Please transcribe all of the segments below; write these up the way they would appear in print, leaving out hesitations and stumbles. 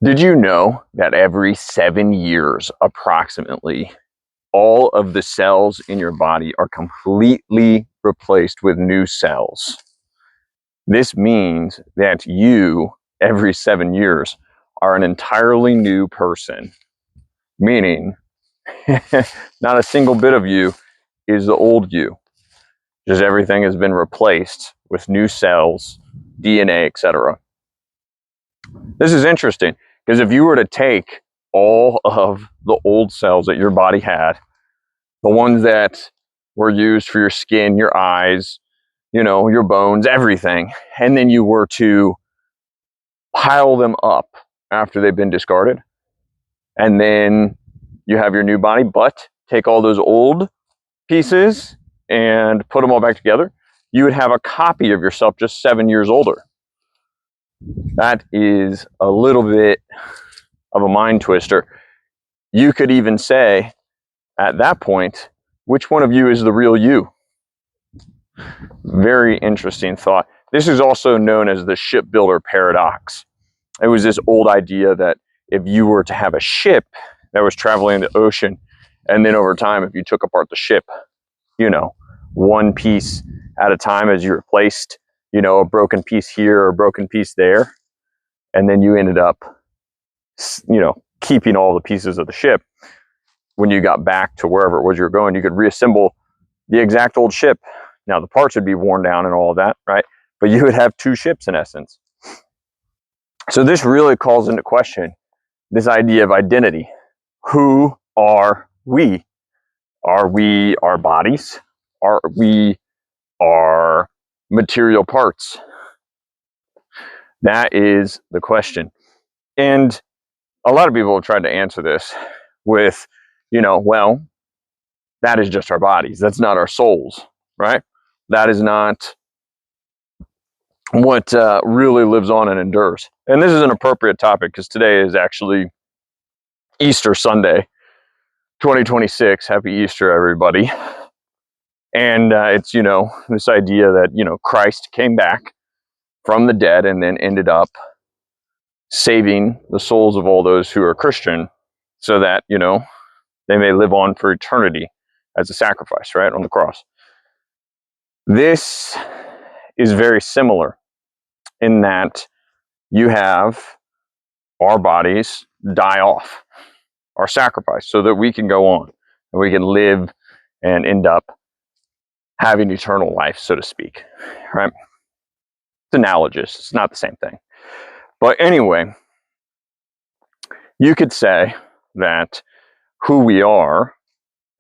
Did you know that every 7 years, approximately, all of the cells in your body are completely replaced with new cells? This means that you, every 7 years, are an entirely new person, meaning not a single bit of you is the old you. Just everything has been replaced with new cells, DNA, etc. This is interesting because if you were to take all of the old cells that your body had, the ones that were used for your skin, your eyes, your bones, everything, and then you were to pile them up after they've been discarded, and then you have your new body, but take all those old pieces and put them all back together, you would have a copy of yourself just 7 years older. That is a little bit of a mind twister. You could even say at that point, which one of you is the real you? Very interesting thought. This is also known as the shipbuilder paradox. It was this old idea that if you were to have a ship that was traveling in the ocean, and then over time, if you took apart the ship, one piece at a time as you replaced, a broken piece here or a broken piece there, and then you ended up, keeping all the pieces of the ship. When you got back to wherever it was you were going, you could reassemble the exact old ship. Now, the parts would be worn down and all of that, right? But you would have two ships in essence. So this really calls into question this idea of identity. Who are we? Are we our bodies? Are we our material parts? That is the question. And a lot of people have tried to answer this with, well, that is just our bodies. That's not our souls, right? That is not what really lives on and endures. And this is an appropriate topic because today is actually Easter Sunday, 2026. Happy Easter, everybody. And it's, this idea that, Christ came back from the dead and then ended up saving the souls of all those who are Christian so that, they may live on for eternity as a sacrifice, right, on the cross. This is very similar in that you have our bodies die off, our sacrifice, so that we can go on and we can live and end up having eternal life, so to speak, right? It's analogous. It's not the same thing. But anyway, you could say that who we are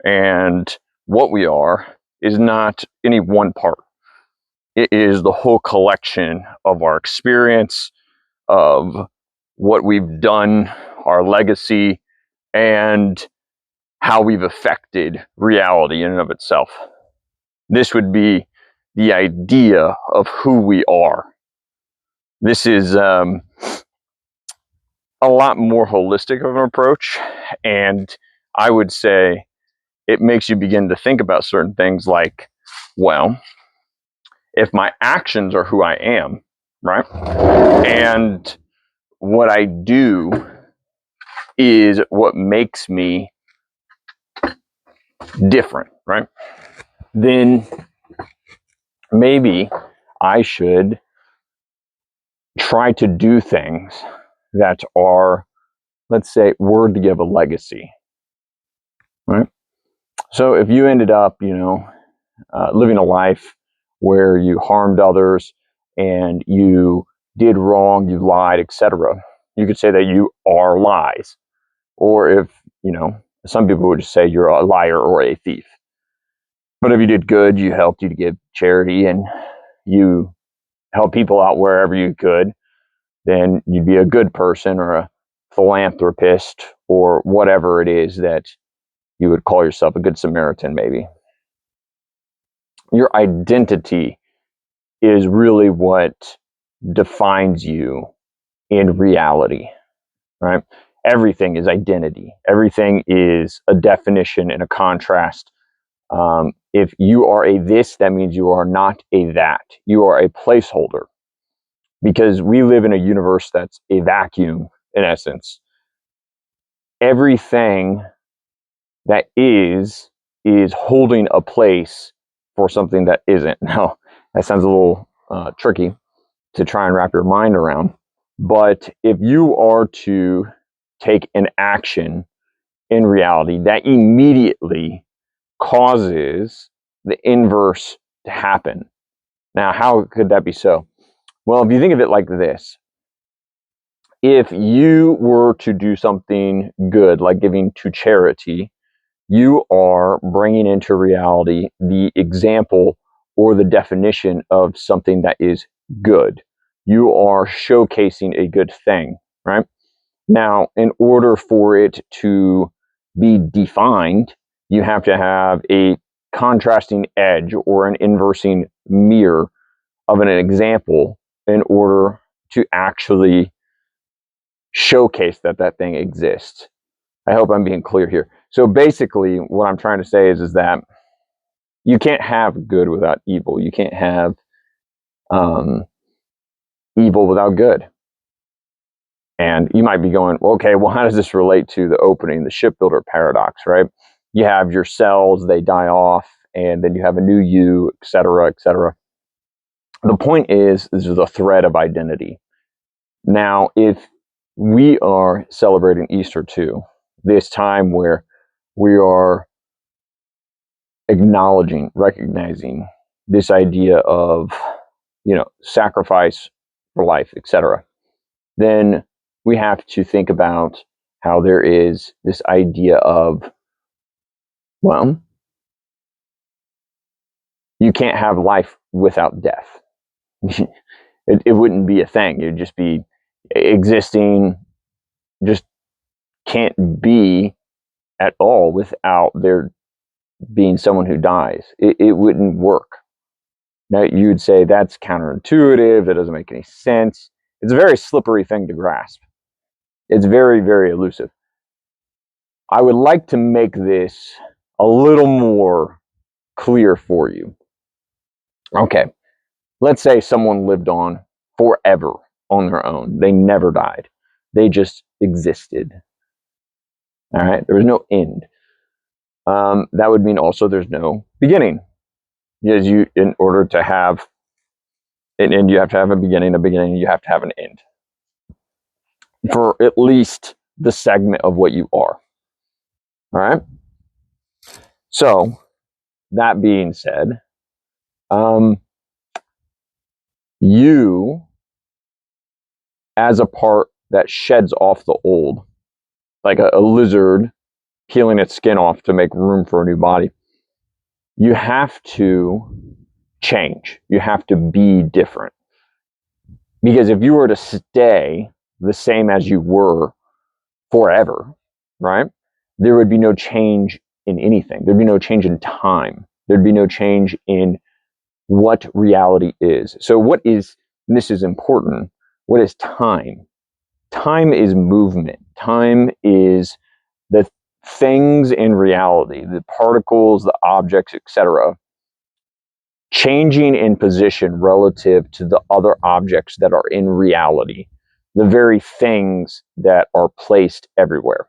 and what we are is not any one part. It is the whole collection of our experience, of what we've done, our legacy, and how we've affected reality in and of itself. This would be the idea of who we are. This is a lot more holistic of an approach, and I would say it makes you begin to think about certain things like, well, if my actions are who I am, right? And what I do is what makes me different, right? Then maybe I should try to do things that are, let's say, worthy of a legacy, right? So if you ended up, living a life where you harmed others and you did wrong, you lied, etc., you could say that you are lies. Or if, some people would just say you're a liar or a thief. But if you did good, you helped, you to give charity, and you help people out wherever you could, then you'd be a good person or a philanthropist or whatever it is that you would call yourself, a good Samaritan maybe. Your identity is really what defines you in reality, right? Everything is identity. Everything is a definition and a contrast. If you are a this, that means you are not a that. You are a placeholder, because we live in a universe that's a vacuum, in essence, everything that is holding a place for something that isn't. Now, that sounds a little tricky to try and wrap your mind around. But if you are to take an action in reality, that immediately causes the inverse to happen. Now, how could that be so? Well, if you think of it like this, if you were to do something good, like giving to charity, you are bringing into reality the example or the definition of something that is good. You are showcasing a good thing, right? Now, in order for it to be defined, you have to have a contrasting edge or an inversing mirror of an example in order to actually showcase that that thing exists. I hope I'm being clear here. So basically, what I'm trying to say is that you can't have good without evil. You can't have evil without good. And you might be going, well, okay, well, how does this relate to the opening, the shipbuilder paradox, right? You have your cells, they die off, and then you have a new you, et cetera, et cetera. The point is, this is a thread of identity. Now, if we are celebrating Easter too, this time where we are acknowledging, recognizing this idea of, sacrifice for life, etc., then we have to think about how there is this idea of, well, you can't have life without death. It wouldn't be a thing. It would just be existing, just can't be at all without there being someone who dies. It wouldn't work. Now, you'd say that's counterintuitive. That doesn't make any sense. It's a very slippery thing to grasp. It's very, very elusive. I would like to make this a little more clear for you. Okay, let's say someone lived on forever on their own. They never died. They just existed. All right, there was no end. That would mean also there's no beginning. Because in order to have an end, you have to have a beginning, you have to have an end. For at least the segment of what you are. All right. So, that being said, you, as a part that sheds off the old, like a lizard peeling its skin off to make room for a new body, you have to change. You have to be different. Because if you were to stay the same as you were forever, right, there would be no change in anything. There'd be no change in time. There'd be no change in what reality is. So what is, and this is important, what is time? Time is movement. Time is the things in reality, the particles, the objects, etc., changing in position relative to the other objects that are in reality, the very things that are placed everywhere.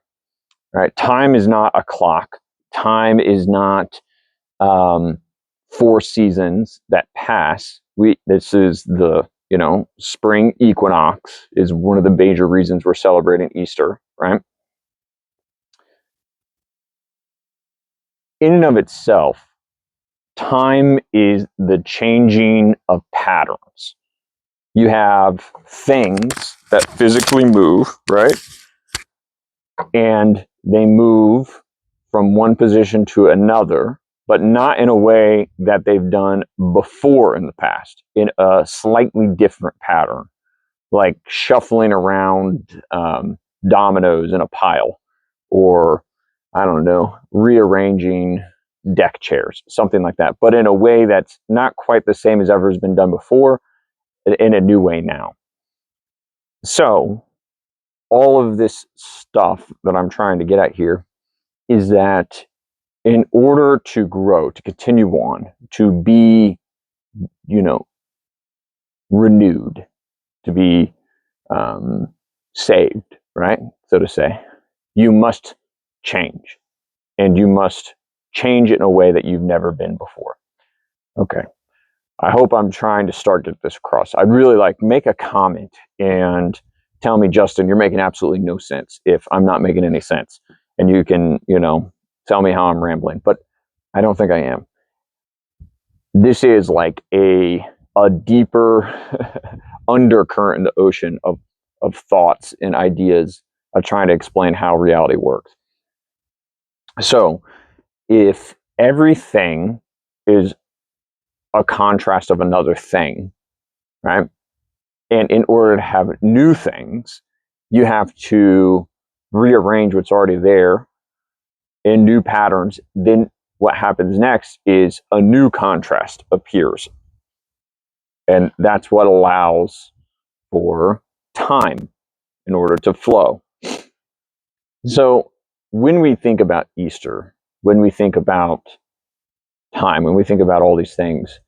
Right? Time is not a clock. Time is not 4 seasons that pass. This is the, spring equinox is one of the major reasons we're celebrating Easter, right? In and of itself, time is the changing of patterns. You have things that physically move, right? And they move from one position to another, but not in a way that they've done before in the past, in a slightly different pattern, like shuffling around dominoes in a pile, or, I don't know, rearranging deck chairs, something like that, but in a way that's not quite the same as ever has been done before, in a new way now. So, all of this stuff that I'm trying to get at here is that in order to grow, to continue on, to be, renewed, to be saved, right? So to say, you must change, and you must change it in a way that you've never been before. Okay. I hope I'm trying to start to get this across. I'd really like make a comment and tell me, Justin, you're making absolutely no sense if I'm not making any sense. And you can, tell me how I'm rambling, but I don't think I am. This is like a deeper undercurrent in the ocean of thoughts and ideas of trying to explain how reality works. So if everything is a contrast of another thing, right? And in order to have new things, you have to rearrange what's already there in new patterns. Then what happens next is a new contrast appears. And that's what allows for time in order to flow. So when we think about Easter, when we think about time, when we think about all these things,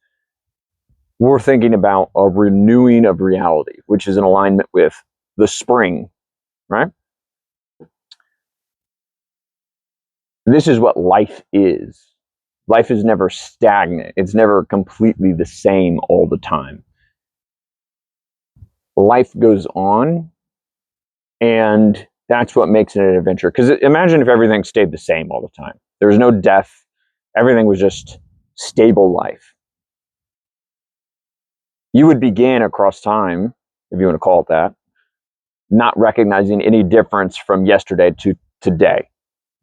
we're thinking about a renewing of reality, which is in alignment with the spring, right? This is what life is. Life is never stagnant. It's never completely the same all the time. Life goes on, and that's what makes it an adventure. Because imagine if everything stayed the same all the time. There was no death. Everything was just stable life. You would begin across time, if you want to call it that, not recognizing any difference from yesterday to today,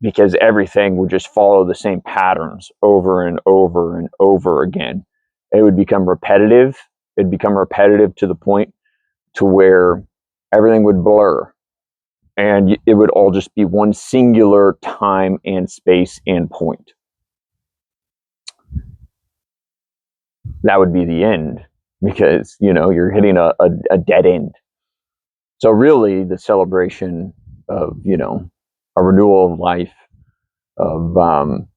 because everything would just follow the same patterns over and over and over again. It would become repetitive. It'd become repetitive to the point to where everything would blur, and it would all just be one singular time and space and point. That would be the end, because you're hitting a dead end. So really, the celebration of a renewal of life, of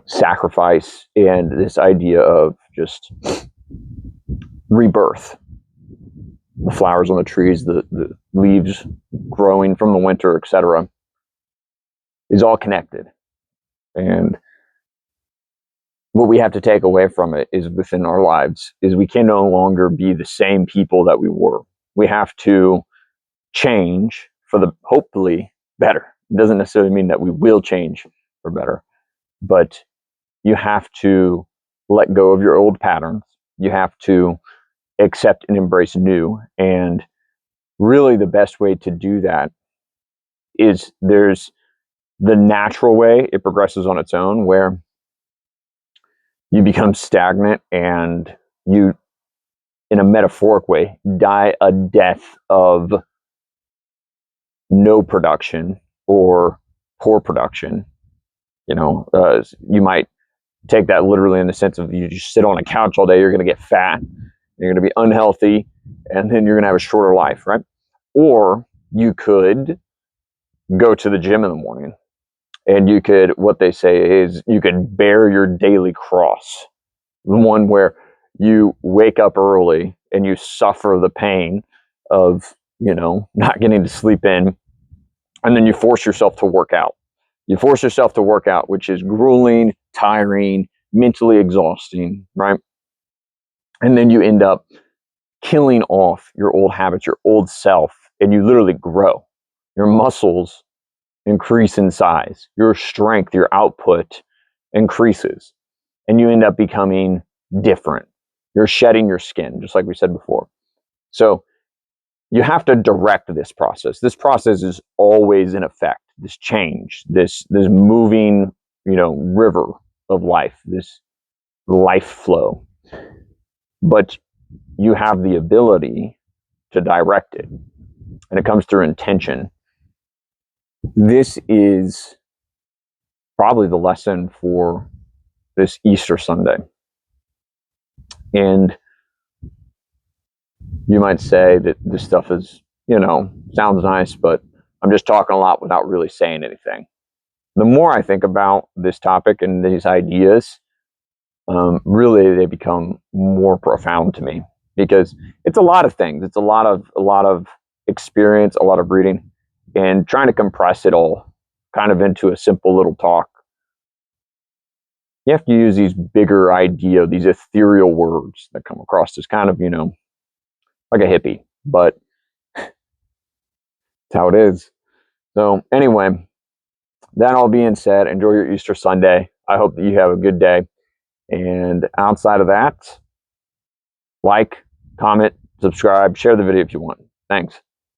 sacrifice, and this idea of just rebirth. The flowers on the trees, the leaves growing from the winter, etc., is all connected. And what we have to take away from it is within our lives is we can no longer be the same people that we were. We have to change for the hopefully better. It doesn't necessarily mean that we will change for better, but you have to let go of your old patterns. You have to accept and embrace new. And really the best way to do that is there's the natural way. It progresses on its own, where you become stagnant and you, in a metaphoric way, die a death of no production or poor production. You might take that literally in the sense of you just sit on a couch all day, you're going to get fat, you're going to be unhealthy, and then you're going to have a shorter life, right? Or you could go to the gym in the morning, and you could, what they say is, you could bear your daily cross, the one where you wake up early and you suffer the pain of not getting to sleep in, and then you force yourself to work out. You force yourself to work out, which is grueling, tiring, mentally exhausting, right? And then you end up killing off your old habits, your old self, and you literally grow. Your muscles increase in size. Your strength, your output increases, and you end up becoming different. You're shedding your skin, just like we said before. So you have to direct this process. This process is always in effect. This change, this moving, river of life, this life flow. But you have the ability to direct it, and it comes through intention. This is probably the lesson for this Easter Sunday. And you might say that this stuff is, sounds nice, but I'm just talking a lot without really saying anything. The more I think about this topic and these ideas, really they become more profound to me, because it's a lot of things. It's a lot of experience, a lot of reading. and trying to compress it all kind of into a simple little talk. You have to use these bigger idea, these ethereal words that come across as kind of, like a hippie, but that's how it is. So anyway, that all being said, enjoy your Easter Sunday. I hope that you have a good day. And outside of that, like, comment, subscribe, share the video if you want. Thanks.